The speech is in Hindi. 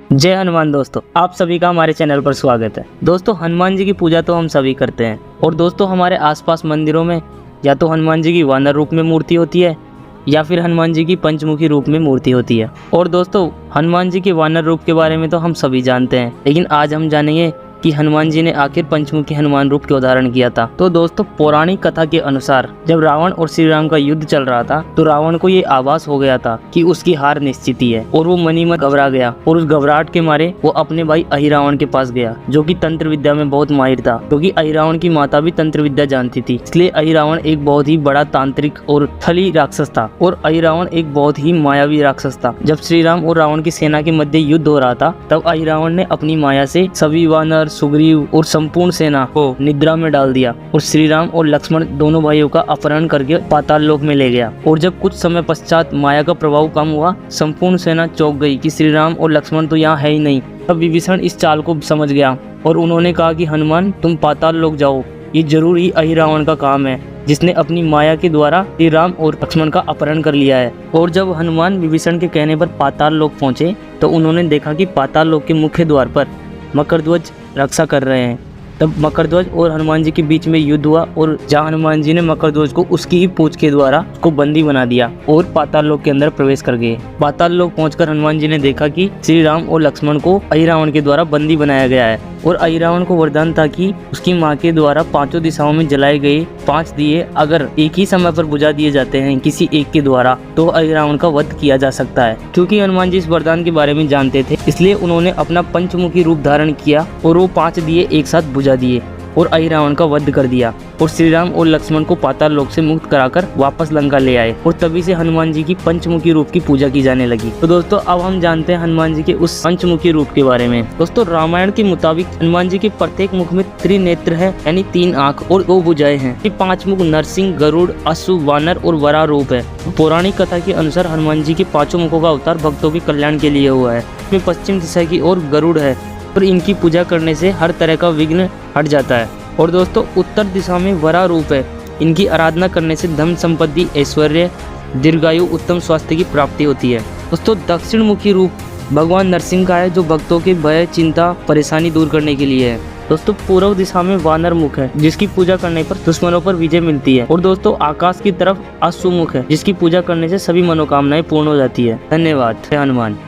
जय हनुमान दोस्तों, आप सभी का हमारे चैनल पर स्वागत है। दोस्तों, हनुमान जी की पूजा तो हम सभी करते हैं और दोस्तों हमारे आसपास मंदिरों में या तो हनुमान जी की वानर रूप में मूर्ति होती है या फिर हनुमान जी की पंचमुखी रूप में मूर्ति होती है। और दोस्तों, हनुमान जी के वानर रूप के बारे में तो हम सभी जानते हैं, लेकिन आज हम जानेंगे कि हनुमान जी ने आखिर पंचमुखी हनुमान रूप क्यों धारण किया था। तो दोस्तों, पौराणिक कथा के अनुसार जब रावण और श्री राम का युद्ध चल रहा था तो रावण को ये आभास हो गया था कि उसकी हार निश्चित ही है और वो मनी में घबरा गया और उस घबराहट के मारे वो अपने भाई अहिरावण के पास गया, जो कि तंत्र विद्या में बहुत माहिर था, क्योंकि अहिरावण की माता भी तंत्र विद्या जानती थी। इसलिए अहिरावण एक बहुत ही बड़ा तांत्रिक और छली राक्षस था और अहिरावण एक बहुत ही मायावी राक्षस था। जब श्री राम और रावण की सेना के मध्य युद्ध हो रहा था तब अहिरावण ने अपनी माया से सभी वानर, सुग्रीव और संपूर्ण सेना को निद्रा में डाल दिया और श्री राम और लक्ष्मण दोनों भाइयों का अपहरण करके पाताल लोक में ले गया। और जब कुछ समय पश्चात माया का प्रभाव कम हुआ, संपूर्ण सेना चौंक गई कि श्री राम और लक्ष्मण तो यहाँ है ही नहीं। तब विभीषण इस चाल को समझ गया और उन्होंने कहा कि हनुमान, तुम पाताल लोक जाओ, ये जरूर ही अहिरावण का काम है जिसने अपनी माया के द्वारा श्री राम और लक्ष्मण का अपहरण कर लिया है। और जब हनुमान विभीषण के कहने पर पाताल लोक पहुंचे तो उन्होंने देखा कि पाताल लोक के मुख्य द्वार पर मकरध्वज रक्षा कर रहे हैं। तब मकरध्वज और हनुमान जी के बीच में युद्ध हुआ और जहाँ हनुमान जी ने मकरध्वज को उसकी ही पूंछ के द्वारा उसको बंदी बना दिया और पाताल लोक के अंदर प्रवेश कर गए। पाताल लोक पहुंचकर हनुमान जी ने देखा कि श्री राम और लक्ष्मण को अहिरावण के द्वारा बंदी बनाया गया है और अहिरावण को वरदान था कि उसकी माँ के द्वारा पांचों दिशाओं में जलाए गए 5 दिए अगर एक ही समय पर बुझा दिए जाते हैं किसी एक के द्वारा तो अहिरावण का वध किया जा सकता है। क्योंकि हनुमान जी इस वरदान के बारे में जानते थे, इसलिए उन्होंने अपना पंचमुखी रूप धारण किया और वो 5 दिए एक साथ बुझा दिए और अहिरावण का वध कर दिया और श्री राम और लक्ष्मण को पाताल लोक से मुक्त कराकर वापस लंका ले आए और तभी से हनुमान जी की पंचमुखी रूप की पूजा की जाने लगी। तो दोस्तों, अब हम जानते हैं हनुमान जी के उस पंचमुखी रूप के बारे में। दोस्तों, रामायण के मुताबिक हनुमान जी के प्रत्येक मुख में त्रिनेत्र है, यानी 3 आँख और 2 भुजाएं हैं। 5 मुख नरसिंह, गरुड़, अश्व, वानर और वराह रूप है। पौराणिक कथा के अनुसार हनुमान जी के 5 मुखों का अवतार भक्तों के कल्याण के लिए हुआ है। इसमें पश्चिम दिशा की ओर गरुड़ है और इनकी पूजा करने से हर तरह का विघ्न हट जाता है। और दोस्तों, उत्तर दिशा में वराह रूप है। इनकी आराधना करने से धन संपत्ति, ऐश्वर्य, दीर्घायु, उत्तम स्वास्थ्य की प्राप्ति होती है। दोस्तों, दक्षिण मुखी रूप भगवान नरसिंह का है, जो भक्तों के भय, चिंता, परेशानी दूर करने के लिए है। दोस्तों, पूर्व दिशा में वानर मुख है, जिसकी पूजा करने पर दुश्मनों पर विजय मिलती है। और दोस्तों, आकाश की तरफ अश्व मुख है, जिसकी पूजा करने से सभी मनोकामनाएं पूर्ण हो जाती है। धन्यवाद। जय हनुमान।